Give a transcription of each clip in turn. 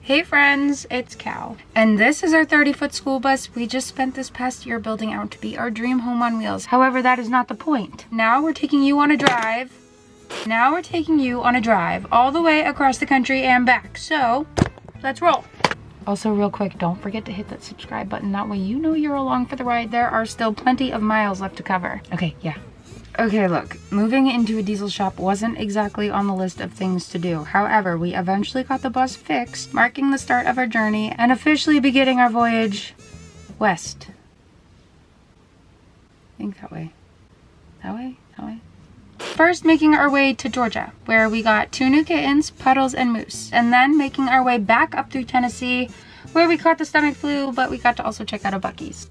Hey friends, it's Cal. And this is our 30-foot school bus we just spent this past year building out to be our dream home on wheels. However, that is not the point. Now we're taking you on a drive. All the way across the country and back. So, let's roll. Also, real quick, don't forget to hit that subscribe button. That way you know you're along for the ride. There are still plenty of miles left to cover. Okay, yeah. Okay, look, moving into a diesel shop wasn't exactly on the list of things to do. However, we eventually got the bus fixed, marking the start of our journey and officially beginning our voyage west. I think that way. That way? First, making our way to Georgia, where we got 2 new kittens, Puddles and Moose. And then making our way back up through Tennessee, where we caught the stomach flu, but we got to also check out a Buc-ee's.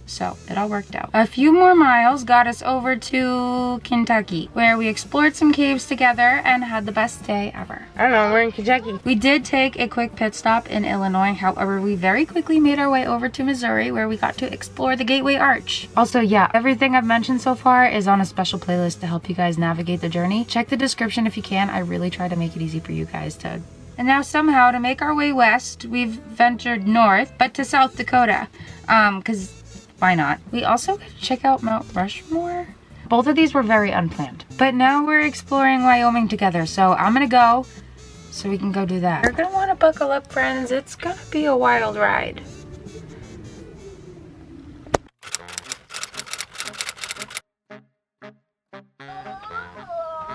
So, it all worked out. A few more miles got us over to Kentucky, where we explored some caves together and had the best day ever. I don't know, we're in Kentucky. We did take a quick pit stop in Illinois. However, we very quickly made our way over to Missouri, where we got to explore the Gateway Arch. Also, yeah, everything I've mentioned so far is on a special playlist to help you guys navigate the journey. Check the description if you can. I really try to make it easy for you guys to... And now somehow, to make our way west, we've ventured north, but to South Dakota. Because... why not? We also got to check out Mount Rushmore. Both of these were very unplanned. But now we're exploring Wyoming together, so I'm gonna go so we can go do that. You're gonna want to buckle up, friends. It's gonna be a wild ride.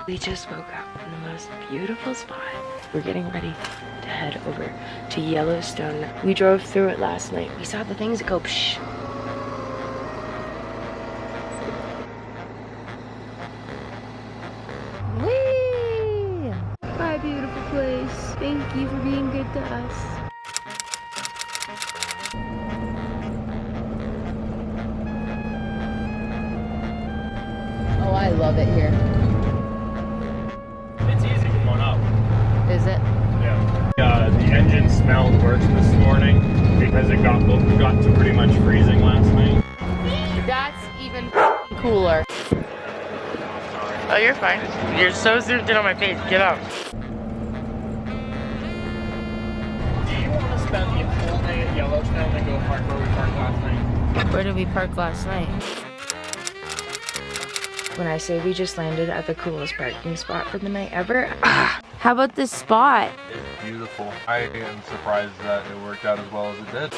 We just woke up in the most beautiful spot. We're getting ready to head over to Yellowstone. We drove through it last night. We saw the things that go psh. Beautiful place. Thank you for being good to us. Oh, I love it here. It's easy going up. Is it? Yeah. The engine smelled worse this morning because it got to pretty much freezing last night. That's even cooler. Oh, you're fine. You're so zoomed in on my face. Get out. Spend the whole day at Yellowstone and go park where we parked last night. Where did we park last night? When I say we just landed at the coolest parking spot for the night ever. How about this spot? It's beautiful. I am surprised that it worked out as well as it did.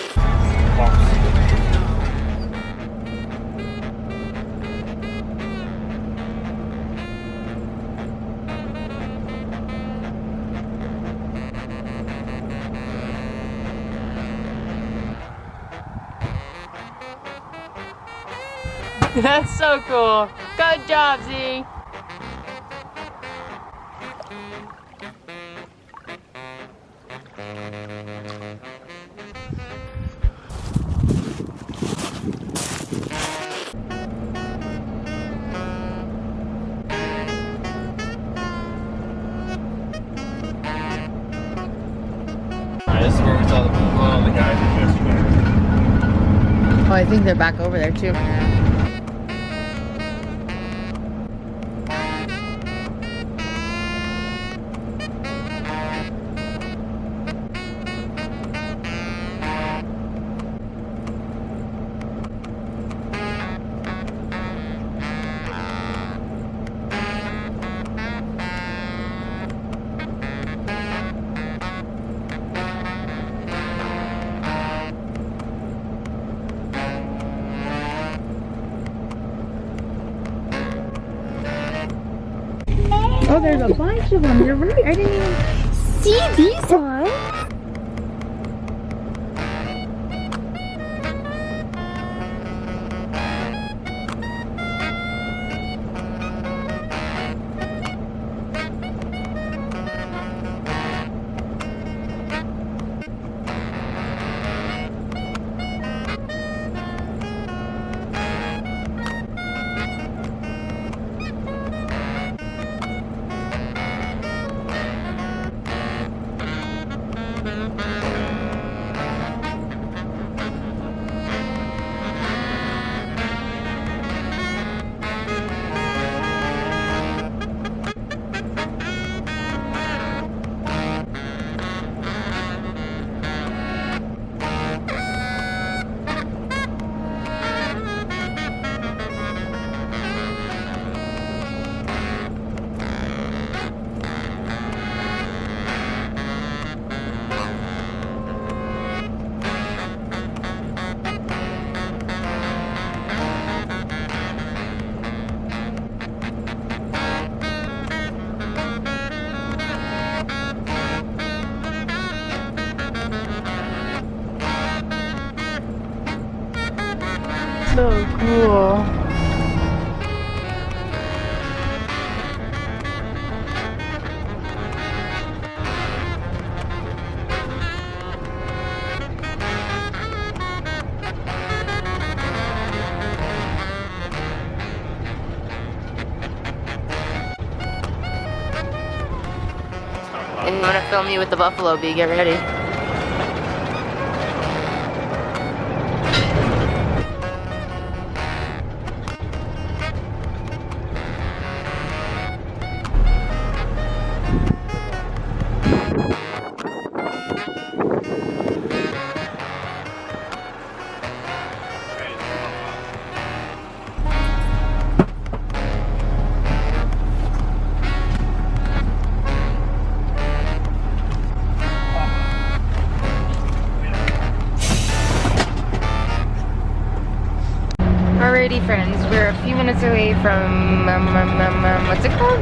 That's so cool. Good job, Z. This is where we saw the buffalo and the guys just yesterday. Oh, I think they're back over there too. Oh, there's a bunch of them. You're right. I didn't even see these ones. So cool. And I'm gonna film you with the buffalo bee. Get ready. Alrighty friends, we're a few minutes away from, what's it called?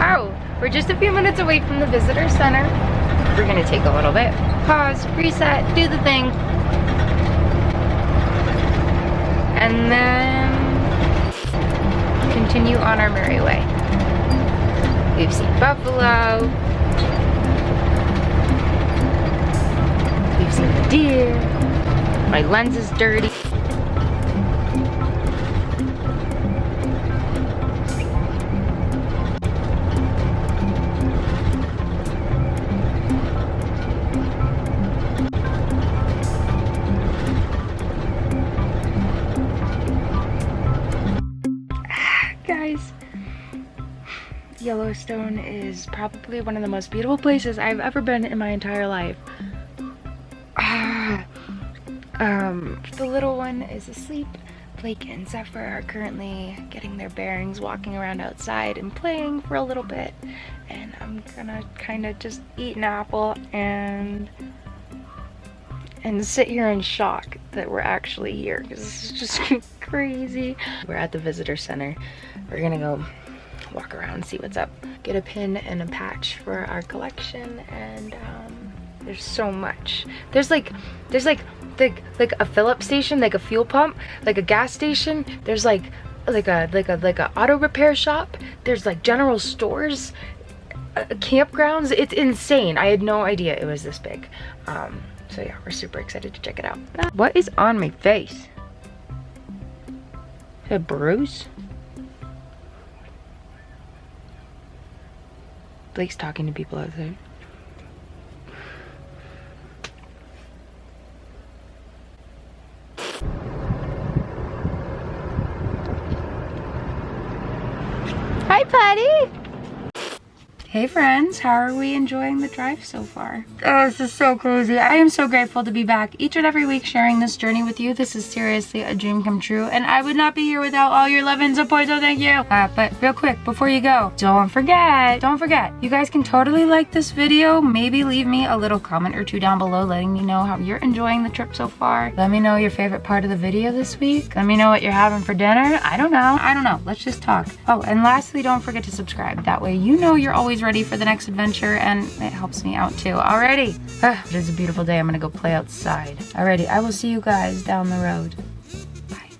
Oh, we're just a few minutes away from the visitor center. We're gonna take a little bit, pause, reset, do the thing. And then continue on our merry way. We've seen buffalo. We've seen the deer. My lens is dirty. Guys, Yellowstone is probably one of the most beautiful places I've ever been in my entire life. The little one is asleep. Blake and Zephyr are currently getting their bearings, walking around outside and playing for a little bit. And I'm gonna kind of just eat an apple and sit here in shock that we're actually here, because this is just crazy. We're at the visitor center. We're gonna go walk around and see what's up. Get a pin and a patch for our collection, and there's so much. There's like a fill-up station, like a fuel pump, like a gas station. There's like a auto repair shop. There's like general stores, campgrounds. It's insane. I had no idea it was this big. So yeah, we're super excited to check it out. What is on my face? Is it a bruise? Blake's talking to people out there. Hi, buddy. Hey friends, how are we enjoying the drive so far? Oh, this is so cozy. I am so grateful to be back each and every week sharing this journey with you. This is seriously a dream come true, and I would not be here without all your love and support, so thank you. But real quick, before you go, don't forget, you guys can totally like this video. Maybe leave me a little comment or two down below letting me know how you're enjoying the trip so far. Let me know your favorite part of the video this week. Let me know what you're having for dinner. I don't know. Let's just talk. Oh, and lastly, don't forget to subscribe. That way you know you're always ready for the next adventure, and it helps me out too. Alrighty, it is a beautiful day. I'm gonna go play outside. Alrighty, I will see you guys down the road. Bye.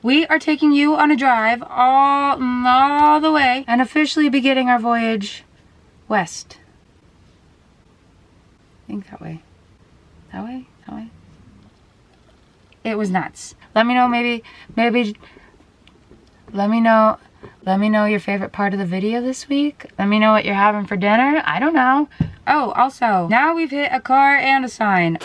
We are taking you on a drive all the way and officially beginning our voyage west. I think that way. That way? It was nuts. Let me know let me know your favorite part of the video this week. Let me know what you're having for dinner. I don't know. Oh, also, now we've hit a car and a sign.